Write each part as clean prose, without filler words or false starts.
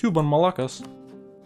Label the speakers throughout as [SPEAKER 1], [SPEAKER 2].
[SPEAKER 1] Cuban Moluccas.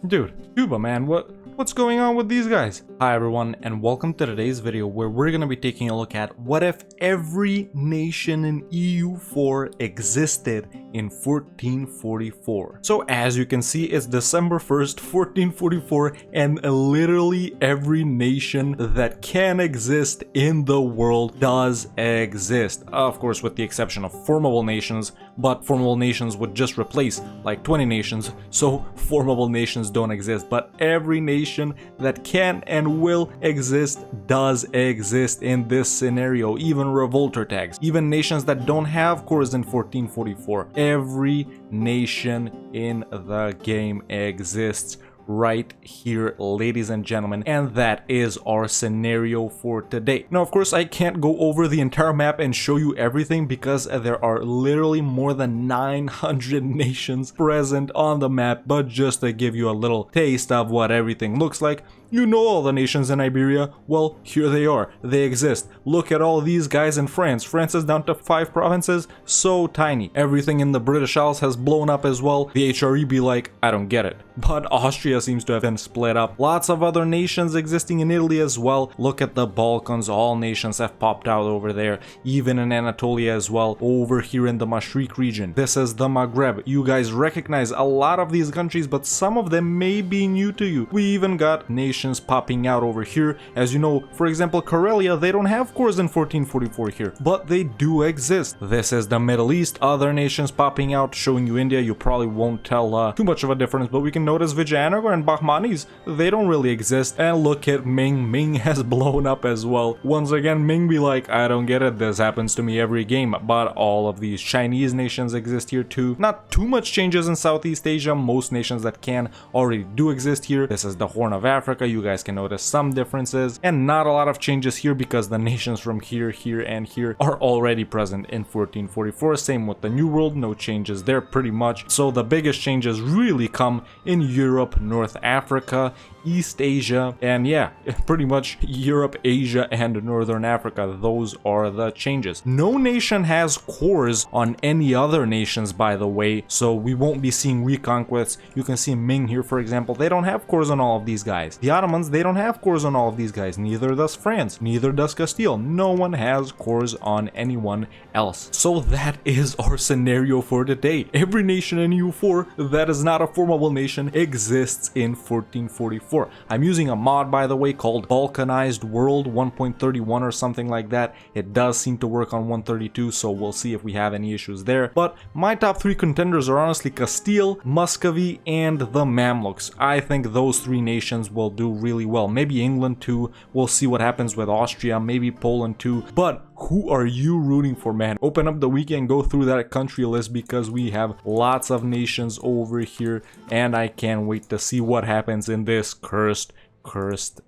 [SPEAKER 1] Dude, Cuba, man, what's going on with these guys? Hi everyone, and welcome to today's video where we're gonna be taking a look at what if every nation in EU4 existed in 1444. So as you can see, it's December 1st, 1444, and literally every nation that can exist in the world does exist. Of course, with the exception of formable nations, but formable nations would just replace like 20 nations, so formable nations don't exist. But every nation that can and will exist does exist in this scenario, even revolter tags, even nations that don't have cores in 1444. Every nation in the game exists right here, ladies and gentlemen, and that is our scenario for today. Now, of course, I can't go over the entire map and show you everything because there are literally more than 900 nations present on the map, but just to give you a little taste of what everything looks like, you know all the nations in Iberia? Well, here they are. They exist. Look at all these guys in France. France is down to 5 provinces. So tiny. Everything in the British Isles has blown up as well. The HRE be like, I don't get it. But Austria seems to have been split up. Lots of other nations existing in Italy as well. Look at the Balkans. All nations have popped out over there. Even in Anatolia as well. Over here in the Mashriq region. This is the Maghreb. You guys recognize a lot of these countries, but some of them may be new to you. We even got nations popping out over here. As you know, for example, Karelia, they don't have cores in 1444 here, but they do exist. This is the Middle East. Other nations popping out, showing you India. You probably won't tell too much of a difference, but we can notice Vijayanagar and Bahmanis, they don't really exist. And look at Ming. Ming has blown up as well. Once again, Ming be like, I don't get it. This happens to me every game. But all of these Chinese nations exist here too. Not too much changes in Southeast Asia. Most nations that can already do exist here. This is the Horn of Africa. You guys can notice some differences, and not a lot of changes here because the nations from here, here, and here are already present in 1444. Same with the New World, no changes there pretty much. So the biggest changes really come in Europe, North Africa, East Asia, and yeah, pretty much Europe, Asia, and Northern Africa. Those are the changes. No nation has cores on any other nations, by the way, so we won't be seeing reconquests. You can see Ming here, for example. They don't have cores on all of these guys. The Ottomans, they don't have cores on all of these guys. Neither does France. Neither does Castile. No one has cores on anyone else. So that is our scenario for today. Every nation in EU4 that is not a formable nation exists in 1444. I'm using a mod, by the way, called Balkanized World 1.31 or something like that. It does seem to work on 132, so we'll see if we have any issues there. But my top 3 contenders are honestly Castile, Muscovy, and the Mamluks. I think those 3 nations will do really well. Maybe England too. We'll see what happens with Austria, maybe Poland too. But who are you rooting for, man? Open up the wiki and go through that country list because we have lots of nations over here, and I can't wait to see what happens in this cursed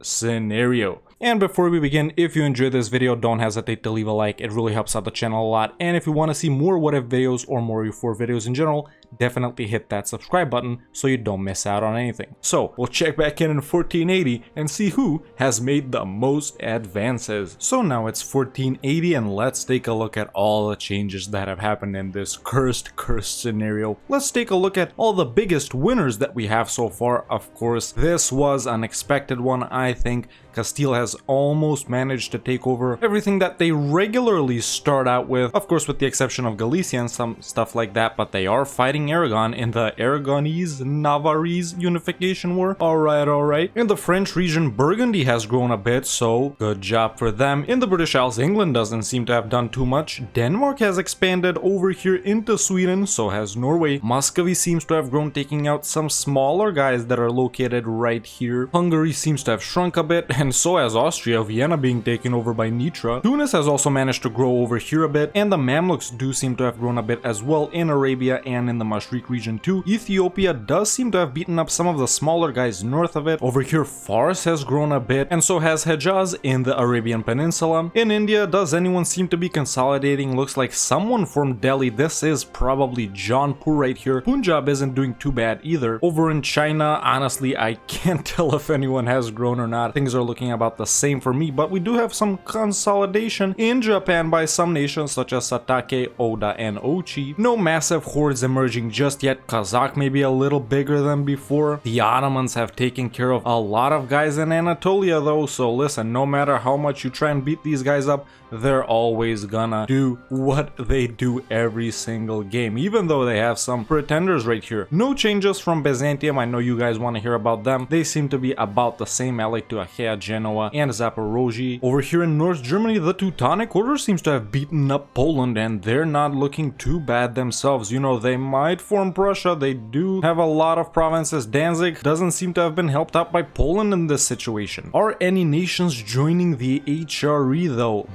[SPEAKER 1] scenario. And before we begin, if you enjoyed this video, don't hesitate to leave a like. It really helps out the channel a lot. And if you want to see more what if videos or more EU4 videos in general, definitely hit that subscribe button so you don't miss out on anything. So we'll check back in 1480 and see who has made the most advances. So now it's 1480 and let's take a look at all the changes that have happened in this cursed scenario. Let's take a look at all the biggest winners that we have so far. Of course, this was an expected one. I think Castile has almost managed to take over everything that they regularly start out with, of course with the exception of Galicia and some stuff like that, but they are fighting Aragon in the Aragonese-Navarrese unification war. Alright. In the French region, Burgundy has grown a bit, so good job for them. In the British Isles, England doesn't seem to have done too much. Denmark has expanded over here into Sweden, so has Norway. Muscovy seems to have grown, taking out some smaller guys that are located right here. Hungary seems to have shrunk a bit, and so has Austria, Vienna being taken over by Nitra. Tunis has also managed to grow over here a bit, and the Mamluks do seem to have grown a bit as well in Arabia and in the Mashriq region too. Ethiopia does seem to have beaten up some of the smaller guys north of it. Over here, Fars has grown a bit, and so has Hejaz in the Arabian Peninsula. In India, does anyone seem to be consolidating? Looks like someone from Delhi. This is probably Jaunpur right here. Punjab isn't doing too bad either. Over in China, honestly, I can't tell if anyone has grown or not. Things are looking about the same for me, but we do have some consolidation in Japan by some nations such as Satake, Oda, and Ochi. No massive hordes emerging emerging just yet. Kazakh may be a little bigger than before. The Ottomans have taken care of a lot of guys in Anatolia though, so listen, no matter how much you try and beat these guys up, they're always gonna do what they do every single game, even though they have some pretenders right here. No changes from Byzantium. I know you guys want to hear about them. They seem to be about the same, allied to Achaea, Genoa, and Zaporozhye. Over here in North Germany, the Teutonic Order seems to have beaten up Poland, and they're not looking too bad themselves. You know, they might form Prussia. They do have a lot of provinces. Danzig doesn't seem to have been helped out by Poland in this situation. Are any nations joining the HRE though?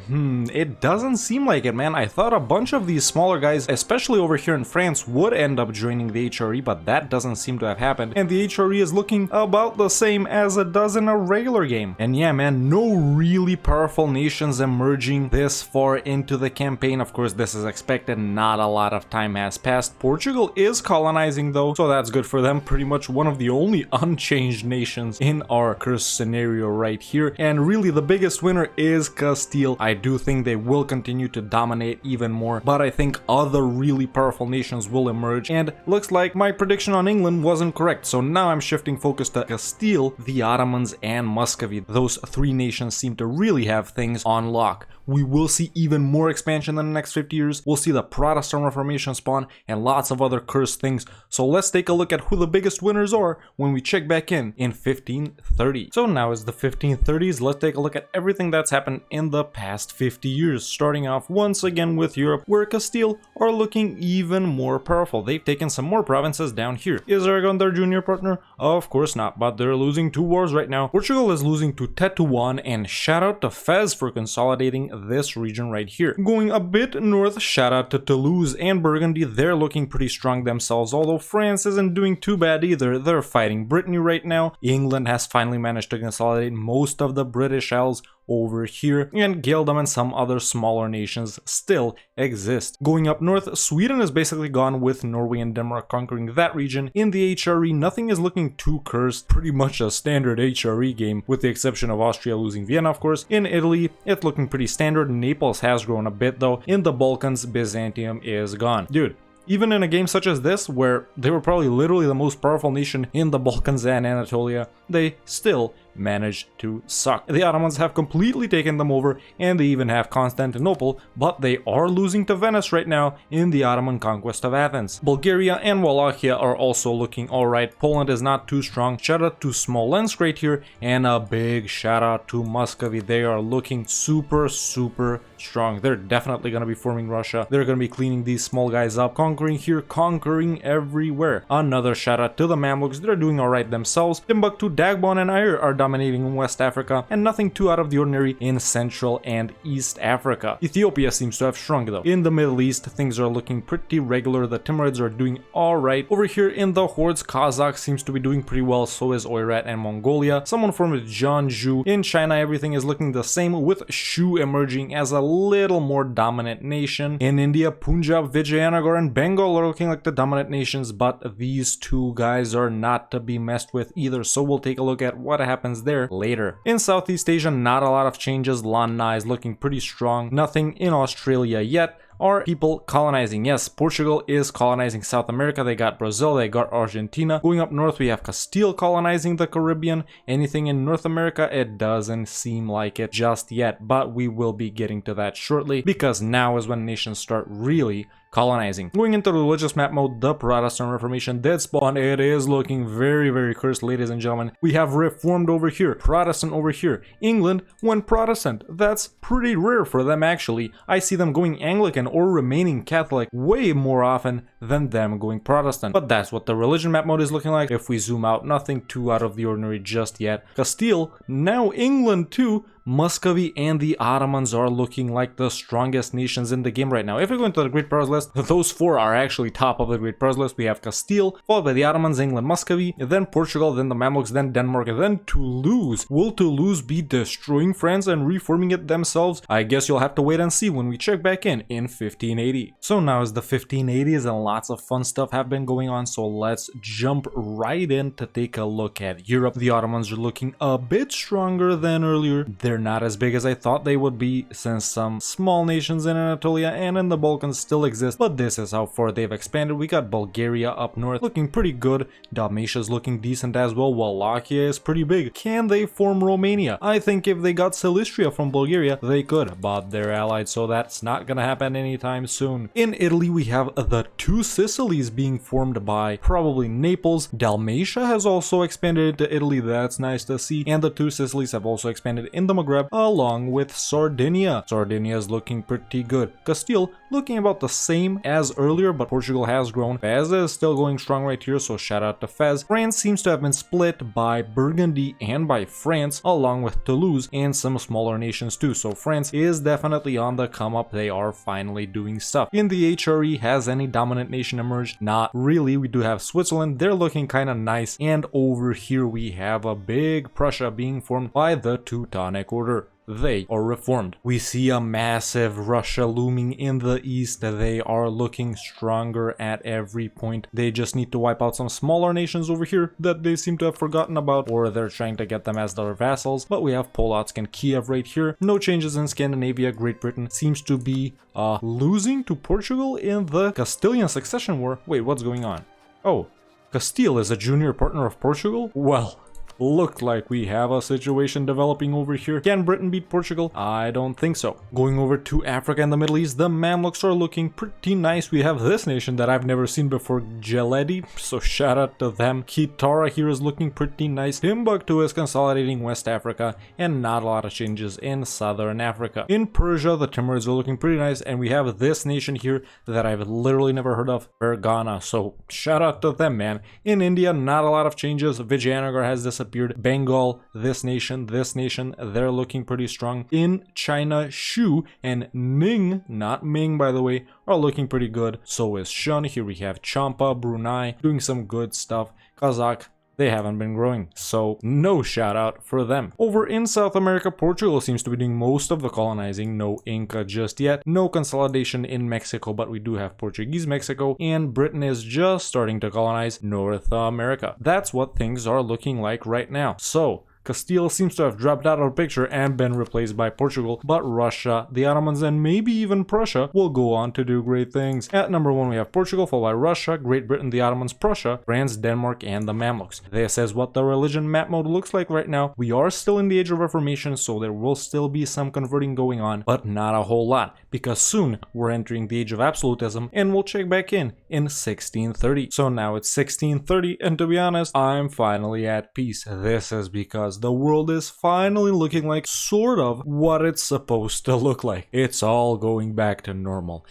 [SPEAKER 1] It doesn't seem like it, man. I thought a bunch of these smaller guys, especially over here in France, would end up joining the HRE, but that doesn't seem to have happened. And the HRE is looking about the same as it does in a regular game. And yeah, man, no really powerful nations emerging this far into the campaign. Of course, this is expected. Not a lot of time has passed. Portugal is colonizing though, so that's good for them. Pretty much one of the only unchanged nations in our cursed scenario right here. And really the biggest winner is Castile. I do think they will continue to dominate even more, but I think other really powerful nations will emerge, and looks like my prediction on England wasn't correct. So now I'm shifting focus to Castile, the Ottomans, and Muscovy. Those three nations seem to really have things on lock. We will see even more expansion in the next 50 years. We'll see the Protestant Reformation spawn and lots of other cursed things. So let's take a look at who the biggest winners are when we check back in 1530. So now is the 1530s. Let's take a look at everything that's happened in the past 50 years. Starting off once again with Europe, where Castile are looking even more powerful. They've taken some more provinces down here. Is Aragon their junior partner? Of course not, but they're losing 2 wars right now. Portugal is losing to Tetuan, and shout out to Fez for consolidating this region right here. Going a bit north, shout out to Toulouse and Burgundy. They're looking pretty strong themselves, although France isn't doing too bad either. They're fighting Brittany right now. England has finally managed to consolidate most of the British Isles over here, and Geldom and some other smaller nations still exist. Going up north, Sweden is basically gone, with Norway and Denmark conquering that region. In the HRE, nothing is looking too cursed, pretty much a standard HRE game, with the exception of Austria losing Vienna, of course. In Italy, it's looking pretty standard. Naples has grown a bit though. In the Balkans, Byzantium is gone. Dude, even in a game such as this, where they were probably literally the most powerful nation in the Balkans and Anatolia, they still managed to suck. The Ottomans have completely taken them over, and they even have Constantinople, but they are losing to Venice right now in the Ottoman conquest of Athens. Bulgaria and Wallachia are also looking alright. Poland is not too strong. Shout out to Smolensk right here, and a big shout out to Muscovy. They are looking super strong. They're definitely going to be forming Russia. They're going to be cleaning these small guys up, conquering here, conquering everywhere. Another shout out to the Mamluks. They're doing alright themselves. Timbuktu, Dagbon, and Ayr are dominating in West Africa, and nothing too out of the ordinary in Central and East Africa. Ethiopia seems to have shrunk though. In the Middle East, things are looking pretty regular. The Timurids are doing alright. Over here in the Hordes, Kazakh seems to be doing pretty well, so is Oirat and Mongolia. Someone formed Jeonju. In China, everything is looking the same, with Shu emerging as a little more dominant nation. In India, Punjab, Vijayanagar, and Bengal are looking like the dominant nations, but these two guys are not to be messed with either, so we'll take a look at what happens there later. In Southeast Asia, not a lot of changes. Lanna is looking pretty strong. Nothing in Australia yet. Are people colonizing? Yes, Portugal is colonizing South America. They got Brazil, they got Argentina. Going up north, we have Castile colonizing the Caribbean. Anything in North America? It doesn't seem like it just yet, but we will be getting to that shortly, because now is when nations start really colonizing. Going into the religious map mode, the Protestant Reformation did spawn. It is looking very cursed, ladies and gentlemen. We have Reformed over here, Protestant over here. England went Protestant. That's pretty rare for them, actually. I see them going Anglican or remaining Catholic way more often than them going Protestant. But that's what the religion map mode is looking like. If we zoom out, nothing too out of the ordinary just yet. Castile, now England too. Muscovy and the Ottomans are looking like the strongest nations in the game right now. If we go into the Great Powers list, those four are actually top of the Great Powers list. We have Castile, followed by the Ottomans, England, Muscovy, then Portugal, then the Mamluks, then Denmark, and then Toulouse. Will Toulouse be destroying France and reforming it themselves? I guess you'll have to wait and see when we check back in 1580. So now is the 1580s, and lots of fun stuff have been going on, so let's jump right in to take a look at Europe. The Ottomans are looking a bit stronger than earlier. They're they're not as big as I thought they would be, since some small nations in Anatolia and in the Balkans still exist, but this is how far they've expanded. We got Bulgaria up north looking pretty good, Dalmatia's looking decent as well, Wallachia is pretty big. Can they form Romania? I think if they got Silistria from Bulgaria, they could, but they're allied, so that's not gonna happen anytime soon. In Italy, we have the two Sicilies being formed by probably Naples. Dalmatia has also expanded into Italy, that's nice to see, and the two Sicilies have also expanded in the Maghreb along with Sardinia. Sardinia is looking pretty good. Castile looking about the same as earlier, but Portugal has grown. Fez is still going strong right here, so shout out to Fez. France seems to have been split by Burgundy and by France, along with Toulouse and some smaller nations too, so France is definitely on the come up. They are finally doing stuff. In the HRE, has any dominant nation emerged? Not really. We do have Switzerland, they're looking kind of nice, and over here we have a big Prussia being formed by the Teutonic Order. They are reformed. We see a massive Russia looming in the east. They are looking stronger at every point. They just need to wipe out some smaller nations over here that they seem to have forgotten about, or they're trying to get them as their vassals. But we have Polotsk and Kiev right here. No changes in Scandinavia. Great Britain seems to be losing to Portugal in the Castilian succession war. Wait, what's going on? Oh, Castile is a junior partner of Portugal? Well, looked like we have a situation developing over here. Can Britain beat Portugal? I don't think so. Going over to Africa and the Middle East, the Mamluks are looking pretty nice. We have this nation that I've never seen before, Geledi, so shout out to them. Kitara here is looking pretty nice. Timbuktu is consolidating West Africa, and not a lot of changes in Southern Africa. In Persia, the Timurids are looking pretty nice, and we have this nation here that I've literally never heard of, Fergana, so shout out to them, man. In India, not a lot of changes. Vijayanagar has disappeared. Bengal, this nation, they're looking pretty strong. In China, Shu and Ning, not Ming by the way, are looking pretty good. So is Shun. Here we have Champa, Brunei, doing some good stuff. Kazakh, they haven't been growing, so no shout out for them. Over in South America, Portugal seems to be doing most of the colonizing. No Inca just yet. No consolidation in Mexico, but we do have Portuguese Mexico, and Britain is just starting to colonize North America. That's what things are looking like right now. So Castile seems to have dropped out of the picture and been replaced by Portugal, but Russia, the Ottomans, and maybe even Prussia will go on to do great things. At number 1 we have Portugal, followed by Russia, Great Britain, the Ottomans, Prussia, France, Denmark, and the Mamluks. This is what the religion map mode looks like right now. We are still in the Age of Reformation, so there will still be some converting going on, but not a whole lot, because soon we're entering the Age of Absolutism, and we'll check back in 1630. So now it's 1630, and to be honest, I'm finally at peace. This is because the world is finally looking like sort of what it's supposed to look like. It's all going back to normal.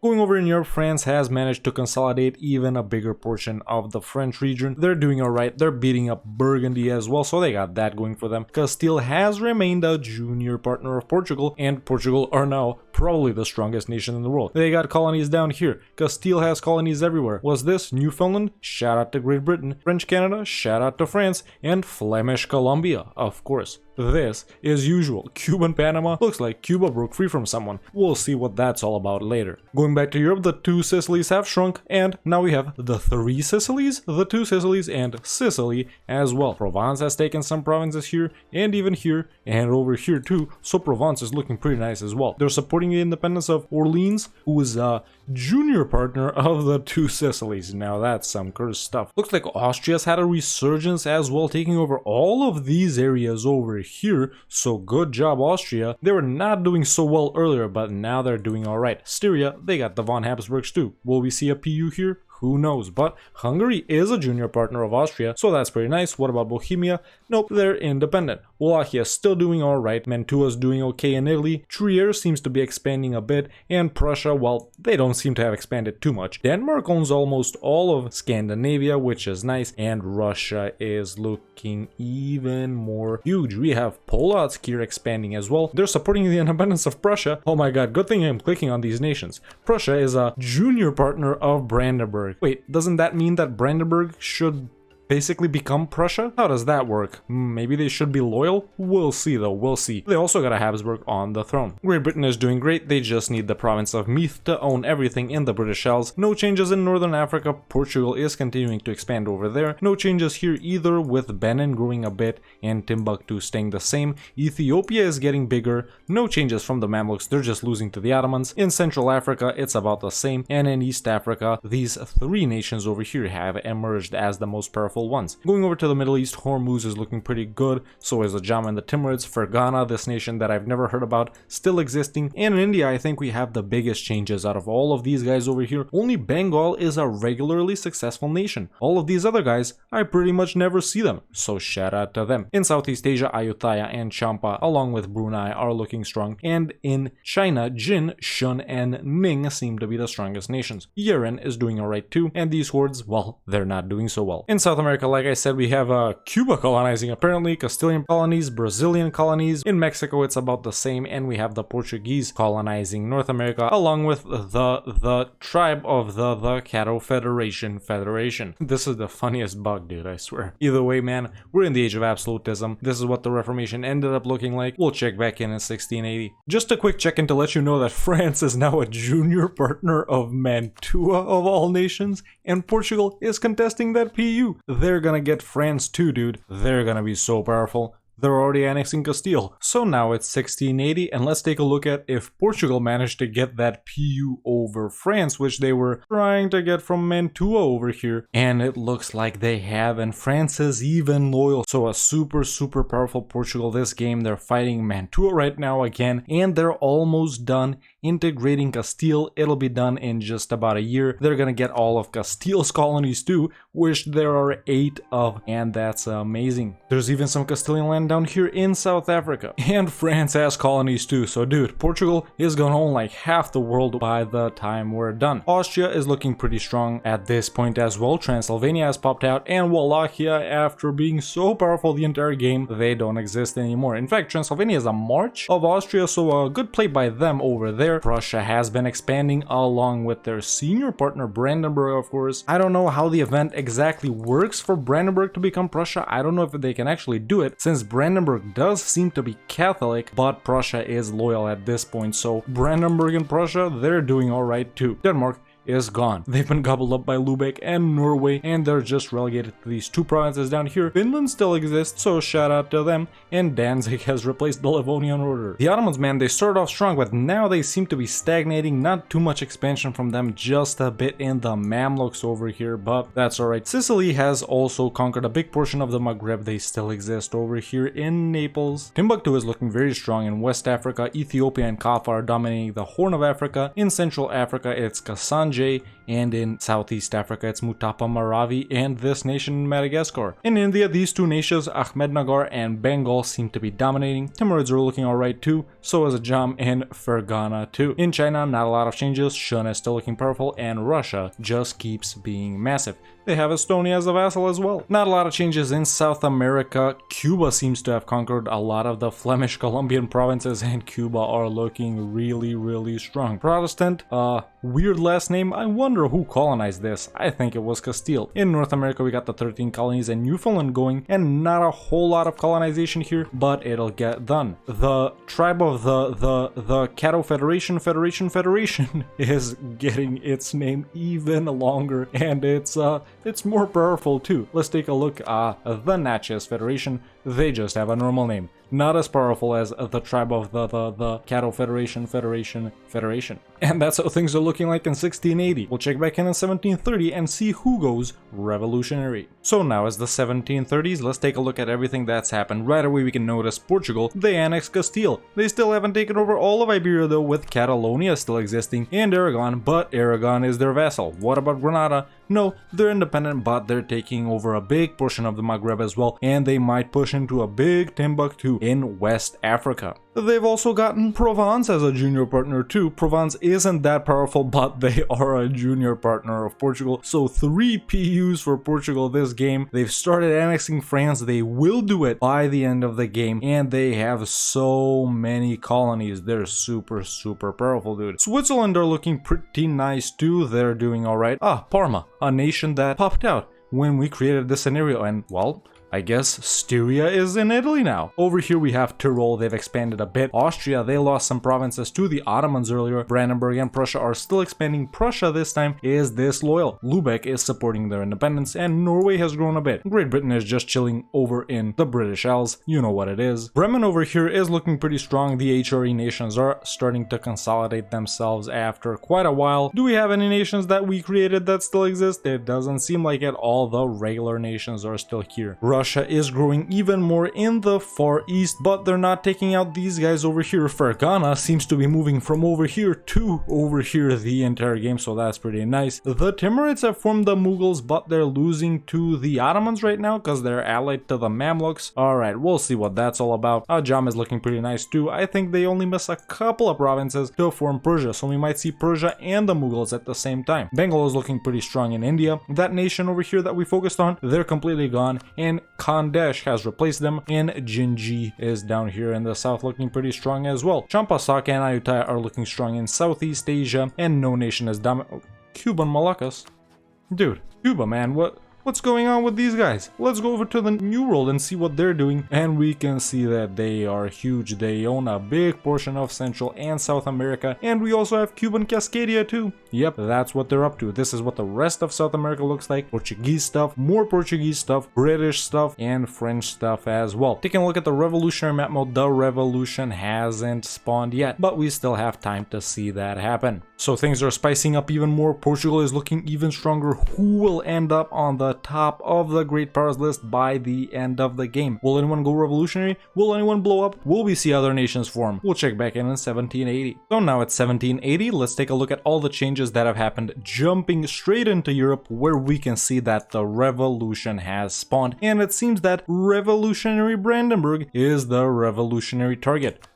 [SPEAKER 1] Going over in Europe, France has managed to consolidate even a bigger portion of the French region. They're doing alright. They're beating up Burgundy as well, so they got that going for them. Castile has remained a junior partner of Portugal, and Portugal are now probably the strongest nation in the world. They got colonies down here. Castile has colonies everywhere. Was this Newfoundland? Shout out to Great Britain. French Canada? Shout out to France. And Flemish Columbia, of course. This is usual. Cuban Panama? Looks like Cuba broke free from someone. We'll see what that's all about later. Going back to Europe, the 2 Sicilies have shrunk, and now we have the 3 Sicilies, the 2 Sicilies, and Sicily as well. Provence has taken some provinces here, and even here, and over here too, so Provence is looking pretty nice as well. They're supporting the independence of Orleans, who is a junior partner of the 2 Sicilies. Now that's some cursed stuff. Looks like Austria's had a resurgence as well, taking over all of these areas over here, so good job Austria. They were not doing so well earlier, but now they're doing alright. Styria, they got the von Habsburgs too. Will we see a PU here? Who knows, but Hungary is a junior partner of Austria, so that's pretty nice. What about Bohemia? Nope, they're independent. Wallachia still doing alright, Mantua's doing okay in Italy, Trier seems to be expanding a bit, and Prussia, well, they don't seem to have expanded too much. Denmark owns almost all of Scandinavia, which is nice, and Russia is looking even more huge. We have Polotsk here expanding as well. They're supporting the independence of Prussia. Oh my god, good thing I'm clicking on these nations. Prussia is a junior partner of Brandenburg. Wait, doesn't that mean that Brandenburg should basically become Prussia? How does that work? Maybe they should be loyal? We'll see though, we'll see. They also got a Habsburg on the throne. Great Britain is doing great, they just need the province of Meath to own everything in the British Isles. No changes in Northern Africa, Portugal is continuing to expand over there. No changes here either, with Benin growing a bit and Timbuktu staying the same. Ethiopia is getting bigger, no changes from the Mamluks, they're just losing to the Ottomans. In Central Africa, it's about the same, and in East Africa, these three nations over here have emerged as the most powerful ones. Going over to the Middle East, Hormuz is looking pretty good, so is the Jam and the Timurids. Fergana, this nation that I've never heard about, still existing. And in India, I think we have the biggest changes out of all of these guys over here. Only Bengal is a regularly successful nation. All of these other guys, I pretty much never see them, so shout out to them. In Southeast Asia, Ayutthaya and Champa, along with Brunei, are looking strong, and in China, Jin, Shun, and Ning seem to be the strongest nations. Yemen is doing alright too, and these hordes, well, they're not doing so well. In South America, like I said, we have Cuba colonizing apparently, Castilian colonies, Brazilian colonies. In Mexico, it's about the same, and we have the Portuguese colonizing North America, along with the tribe of the Caddo Federation. This is the funniest bug, dude, I swear. Either way, man, we're in the age of absolutism. This is what the Reformation ended up looking like. We'll check back in 1680. Just a quick check-in to let you know that France is now a junior partner of Mantua of all nations, and Portugal is contesting that PU. They're gonna get France too, dude. They're gonna be so powerful. They're already annexing Castile. So now it's 1680, and let's take a look at if Portugal managed to get that PU over France, which they were trying to get from Mantua over here. And it looks like they have, and France is even loyal. So a super powerful Portugal this game. They're fighting Mantua right now again, and they're almost done integrating Castile. It'll be done in just about a year. They're gonna get all of Castile's colonies too, which there are 8 of, and that's amazing. There's even some Castilian land down here in South Africa, and France has colonies too. So dude, Portugal is gonna own like half the world by the time we're done. Austria is looking pretty strong at this point as well. Transylvania has popped out, and Wallachia, after being so powerful the entire game, they don't exist anymore. In fact, Transylvania is a march of Austria, so a good play by them over there. Prussia has been expanding along with their senior partner Brandenburg, of course. I don't know how the event exactly works for Brandenburg to become Prussia. I don't know if they can actually do it, since Brandenburg does seem to be Catholic, but Prussia is loyal at this point. So Brandenburg and Prussia, they're doing alright too. Denmark is gone. They've been gobbled up by Lubeck and Norway, and they're just relegated to these 2 provinces down here. Finland still exists, so shout out to them, and Danzig has replaced the Livonian Order. The Ottomans, man, they started off strong, but now they seem to be stagnating. Not too much expansion from them, just a bit in the Mamluks over here, but that's alright. Sicily has also conquered a big portion of the Maghreb. They still exist over here in Naples. Timbuktu is looking very strong in West Africa. Ethiopia and Kaffa are dominating the Horn of Africa. In Central Africa, it's Kassandje, and in Southeast Africa it's Mutapa Maravi and this nation Madagascar. In India, these 2 nations, Ahmednagar and Bengal, seem to be dominating. Timurids are looking alright too, so is Ajam and Fergana too. In China, not a lot of changes. Shun is still looking powerful, and Russia just keeps being massive. They have Estonia as a vassal as well. Not a lot of changes in South America. Cuba seems to have conquered a lot of the Flemish Colombian provinces, and Cuba are looking really strong. Protestant, weird last name. I wonder who colonized this. I think it was Castile. In North America, we got the 13 colonies and Newfoundland going, and not a whole lot of colonization here, but it'll get done. The tribe of the Caddo Federation is getting its name even longer, and it's more powerful too. Let's take a look at the Natchez Federation. They just have a normal name. Not as powerful as the tribe of the Caddo Federation. And that's how things are looking like in 1680. We'll check back in 1730 and see who goes revolutionary. So now it's the 1730s, let's take a look at everything that's happened. Right away we can notice Portugal, they annexed Castile. They still haven't taken over all of Iberia though, with Catalonia still existing, and Aragon, but Aragon is their vassal. What about Granada? No, they're independent, but they're taking over a big portion of the Maghreb as well, and they might push into a big Timbuktu in West Africa. They've also gotten Provence as a junior partner too. Provence isn't that powerful, but they are a junior partner of Portugal. So 3 PUs for Portugal this game. They've started annexing France. They will do it by the end of the game, and they have so many colonies. They're super powerful, dude. Switzerland are looking pretty nice too. They're doing alright. Parma, a nation that popped out. when we created this scenario, and well, I guess Styria is in Italy now. Over here we have Tyrol, they've expanded a bit. Austria, they lost some provinces to the Ottomans earlier. Brandenburg and Prussia are still expanding. Prussia this time is disloyal. Lubeck is supporting their independence, and Norway has grown a bit. Great Britain is just chilling over in the British Isles, you know what it is. Bremen over here is looking pretty strong. The HRE nations are starting to consolidate themselves after quite a while. Do we have any nations that we created that still exist? It doesn't seem like it. All the regular nations are still here. Russia is growing even more in the Far East, but they're not taking out these guys over here. Fergana seems to be moving from over here to over here the entire game, so that's pretty nice. The Timurids have formed the Mughals, but they're losing to the Ottomans right now because they're allied to the Mamluks. Alright, we'll see what that's all about. Ajam is looking pretty nice too. I think they only miss a couple of provinces to form Persia, so we might see Persia and the Mughals at the same time. Bengal is looking pretty strong in India. That nation over here that we focused on, they're completely gone, and Khandesh has replaced them, and Jinji is down here in the south looking pretty strong as well. Champasak and Ayutthaya are looking strong in Southeast Asia, and no nation is Cuban Moluccas. Dude, Cuba, man, what's going on with these guys? Let's go over to the New World and see what they're doing, and we can see that they are huge. They own a big portion of Central and South America, and we also have Cuban Cascadia too. Yep, that's what they're up to. This is what the rest of South America looks like. Portuguese stuff, more Portuguese stuff, British stuff, and French stuff as well. Taking a look at the revolutionary map mode, the revolution hasn't spawned yet, but we still have time to see that happen. So things are spicing up even more. Portugal is looking even stronger. Who will end up on the top of the great powers list by the end of the game? Will anyone go revolutionary? Will anyone blow up? Will we see other nations form? We'll check back in 1780. So now it's 1780. Let's take a look at all the changes that have happened, jumping straight into Europe, where we can see that the revolution has spawned, and it seems that revolutionary Brandenburg is the revolutionary target.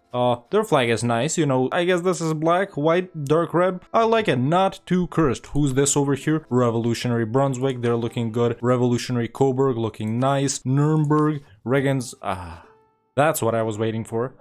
[SPEAKER 1] Their flag is nice, you know, I guess this is black, white, dark red. I like it, not too cursed. Who's this over here? Revolutionary Brunswick, they're looking good. Revolutionary Coburg, looking nice. Nuremberg, Regens, that's what I was waiting for.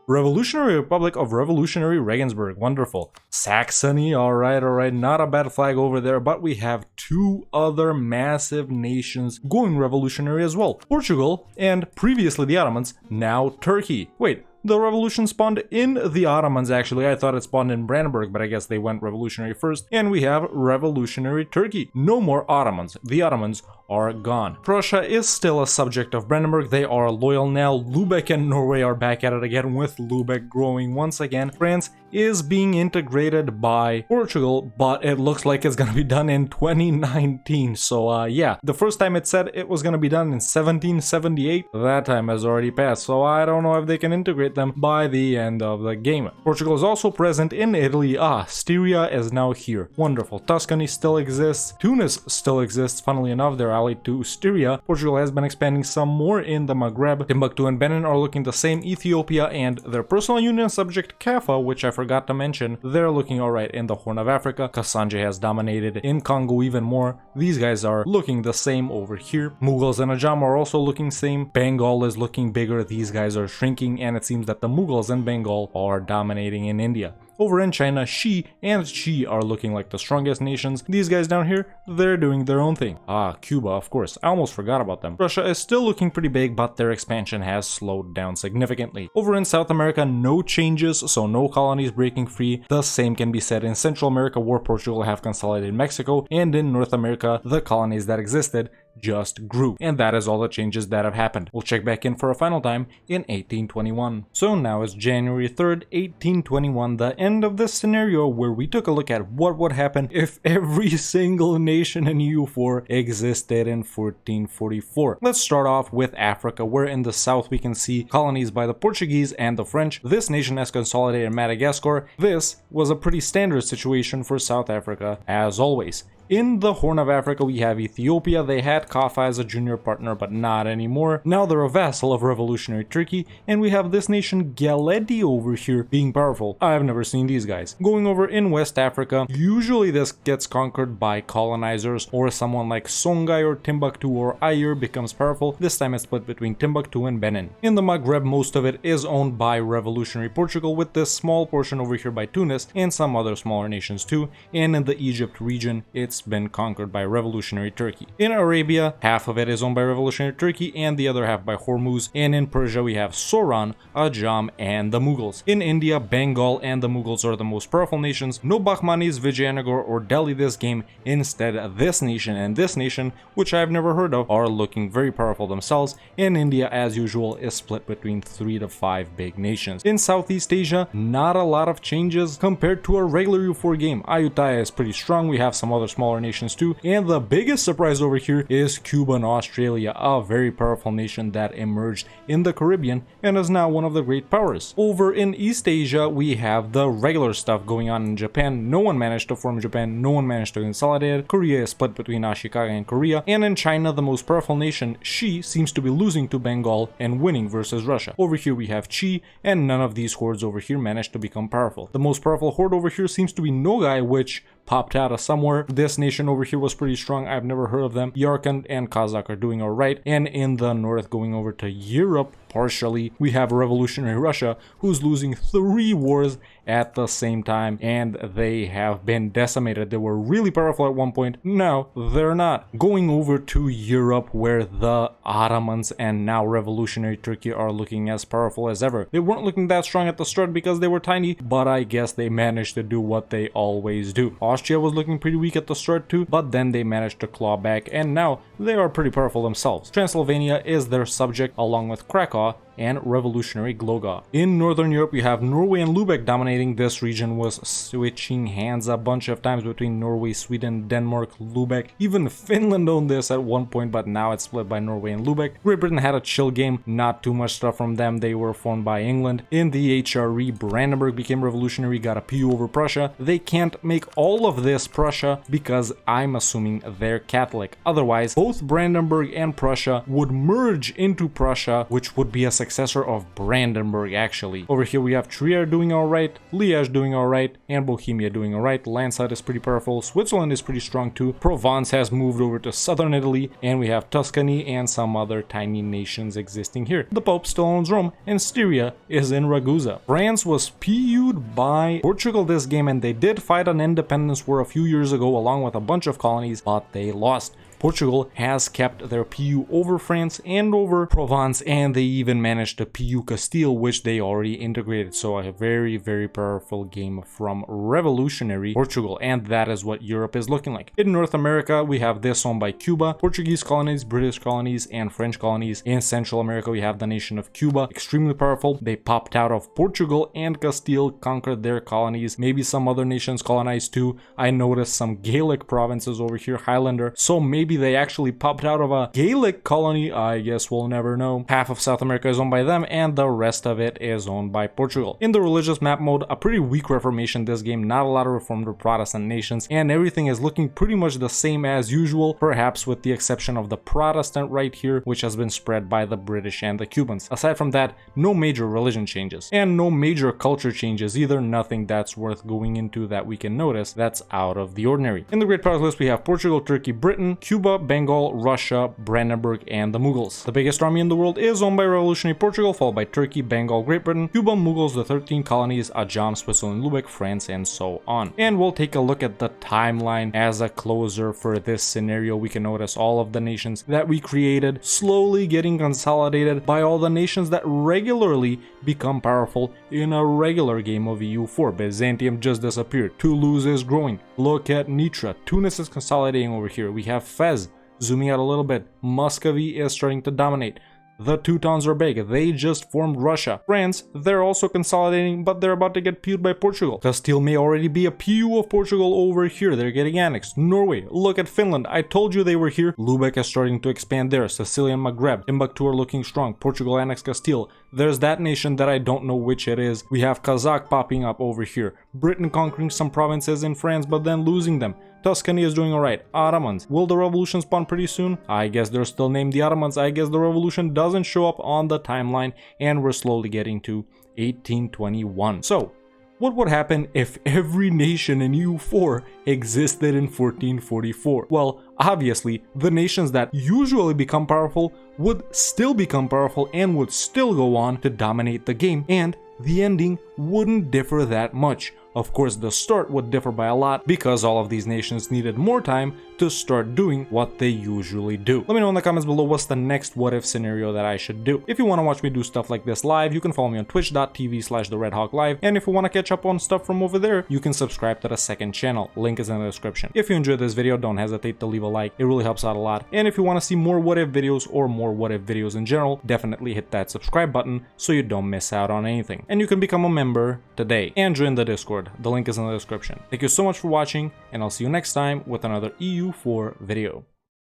[SPEAKER 1] Revolutionary Republic of Revolutionary Regensburg, wonderful. Saxony, alright, not a bad flag over there, but we have two other massive nations going revolutionary as well. Portugal, and previously the Ottomans, now Turkey. Wait, the revolution spawned in the Ottomans actually. I thought it spawned in Brandenburg, but I guess they went revolutionary first. And we have revolutionary Turkey. No more Ottomans. The Ottomans are gone. Prussia is still a subject of Brandenburg. They are loyal now. Lubeck and Norway are back at it again, with Lubeck growing once again. France is being integrated by Portugal, but it looks like it's gonna be done in 2019. So yeah, the first time it said it was gonna be done in 1778, that time has already passed, so I don't know if they can integrate them by the end of the game. Portugal is also present in Italy. Styria is now here. Wonderful. Tuscany still exists. Tunis still exists. Funnily enough, they're allied to Styria. Portugal has been expanding some more in the Maghreb. Timbuktu and Benin are looking the same. Ethiopia and their personal union subject Kaffa, which I forgot to mention, they're looking alright in the Horn of Africa. Kassandja has dominated in Congo even more. These guys are looking the same over here. Mughals and Ajam are also looking same. Bengal is looking bigger. These guys are shrinking, and it seems that the Mughals and Bengal are dominating in India. Over in China, Xi and Xi are looking like the strongest nations. These guys down here, they're doing their own thing. Cuba, of course. I almost forgot about them. Russia is still looking pretty big, but their expansion has slowed down significantly. Over in South America, no changes, so no colonies breaking free. The same can be said in Central America, where Portugal have consolidated Mexico, and in North America, the colonies that existed just grew. And that is all the changes that have happened. We'll check back in for a final time in 1821. So now it's January 3rd, 1821, the end of this scenario where we took a look at what would happen if every single nation in EU4 existed in 1444. Let's start off with Africa, where in the south we can see colonies by the Portuguese and the French. This nation has consolidated Madagascar. This was a pretty standard situation for South Africa, as always. In the Horn of Africa, we have Ethiopia. They had Kaffa as a junior partner, but not anymore. Now they're a vassal of revolutionary Turkey, and we have this nation Geledi over here being powerful. I've never seen these guys. Going over in West Africa, usually this gets conquered by colonizers, or someone like Songhai or Timbuktu or Ayer becomes powerful. This time it's split between Timbuktu and Benin. In the Maghreb, most of it is owned by revolutionary Portugal, with this small portion over here by Tunis and some other smaller nations too. And in the Egypt region, it's it's been conquered by revolutionary Turkey. In Arabia, half of it is owned by revolutionary Turkey and the other half by Hormuz, and in Persia we have Sauron, Ajam, and the Mughals. In India, Bengal and the Mughals are the most powerful nations. No Bahmanis, Vijayanagara, or Delhi this game. Instead, this nation and this nation, which I've never heard of, are looking very powerful themselves, and India, as usual, is split between 3 to 5 big nations. In Southeast Asia, not a lot of changes compared to a regular EU4 game. Ayutthaya is pretty strong, we have some other smaller nations too, and the biggest surprise over here is Cuba and Australia, a very powerful nation that emerged in the Caribbean and is now one of the great powers. Over in East Asia, we have the regular stuff going on in Japan. No one managed to form Japan, no one managed to consolidate it. Korea is split between Ashikaga and Korea, and in China, the most powerful nation, Xi, seems to be losing to Bengal and winning versus Russia. Over here we have Qi, and none of these hordes over here managed to become powerful. The most powerful horde over here seems to be Nogai, which popped out of somewhere. This nation over here was pretty strong, I've never heard of them. Yarkand and Kazakh are doing alright, and in the north, going over to Europe, partially, we have revolutionary Russia, who's losing 3 wars at the same time, and they have been decimated. They were really powerful at one point, now they're not. Going over to Europe, where the Ottomans and now revolutionary Turkey are looking as powerful as ever. They weren't looking that strong at the start because they were tiny, but I guess they managed to do what they always do. Austria was looking pretty weak at the start too, but then they managed to claw back, and now they are pretty powerful themselves. Transylvania is their subject, along with Krakow and revolutionary Gloga. In Northern Europe, you have Norway and Lubeck dominating. This region was switching hands a bunch of times between Norway, Sweden, Denmark, Lubeck. Even Finland owned this at one point, but now it's split by Norway and Lubeck. Great Britain had a chill game, not too much stuff from them. They were formed by England. In the HRE, Brandenburg became revolutionary, got a PU over Prussia. They can't make all of this Prussia because I'm assuming they're Catholic. Otherwise, both Brandenburg and Prussia would merge into Prussia, which would be a successor of Brandenburg, actually. Over here we have Trier doing alright, Liège doing alright, and Bohemia doing alright. Landshut is pretty powerful, Switzerland is pretty strong too, Provence has moved over to southern Italy, and we have Tuscany and some other tiny nations existing here. The Pope still owns Rome, and Styria is in Ragusa. France was PU'd by Portugal this game, and they did fight an independence war a few years ago along with a bunch of colonies, but they lost. Portugal has kept their PU over France and over Provence, and they even managed to PU Castile, which they already integrated. So a very, very powerful game from revolutionary Portugal, and that is what Europe is looking like. In North America, we have this owned by Cuba, Portuguese colonies, British colonies, and French colonies. In Central America, we have the nation of Cuba, extremely powerful. They popped out of Portugal and Castile, conquered their colonies. Maybe some other nations colonized too. I noticed some Gaelic provinces over here, Highlander, so maybe they actually popped out of a Gaelic colony. I guess we'll never know. Half of South America is owned by them, and the rest of it is owned by Portugal. In the religious map mode, a pretty weak reformation this game, not a lot of reformed or Protestant nations, and everything is looking pretty much the same as usual, perhaps with the exception of the Protestant right here, which has been spread by the British and the Cubans. Aside from that, no major religion changes, and no major culture changes either, nothing that's worth going into that we can notice that's out of the ordinary. In the Great Powers list, we have Portugal, Turkey, Britain, Cuba, Bengal, Russia, Brandenburg, and the Mughals. The biggest army in the world is owned by revolutionary Portugal, followed by Turkey, Bengal, Great Britain, Cuba, Mughals, the 13 colonies, Ajam, Switzerland, Lubeck, France, and so on. And we'll take a look at the timeline as a closer for this scenario. We can notice all of the nations that we created slowly getting consolidated by all the nations that regularly become powerful in a regular game of EU4. Byzantium just disappeared. Toulouse is growing. Look at Nitra. Tunis is consolidating over here. We have Fez. Zooming out a little bit, Muscovy is starting to dominate. The Teutons are big, they just formed Russia. France, they're also consolidating, but they're about to get PU'd by Portugal. Castile may already be a PU of Portugal over here, they're getting annexed. Norway, look at Finland, I told you they were here. Lubeck is starting to expand there, Sicilian Maghreb, Timbuktu are looking strong, Portugal annexed Castile. There's that nation that I don't know which it is. We have Kazakh popping up over here. Britain conquering some provinces in France, but then losing them. Tuscany is doing alright. Ottomans. Will the revolution spawn pretty soon? I guess they're still named the Ottomans. I guess the revolution doesn't show up on the timeline, and we're slowly getting to 1821. So, what would happen if every nation in EU4 existed in 1444? Well, obviously, the nations that usually become powerful would still become powerful and would still go on to dominate the game, and the ending wouldn't differ that much. Of course, the start would differ by a lot because all of these nations needed more time to start doing what they usually do. Let me know in the comments below what's the next what if scenario that I should do. If you want to watch me do stuff like this live, you can follow me on twitch.tv/TheRedHawkLive, and if you want to catch up on stuff from over there, you can subscribe to the second channel. Link is in the description. If you enjoyed this video, don't hesitate to leave a like. It really helps out a lot. And if you want to see more what if videos or more what if videos in general, definitely hit that subscribe button so you don't miss out on anything. And you can become a member today and join the Discord. The link is in the description. Thank you so much for watching, and I'll see you next time with another EU4 video.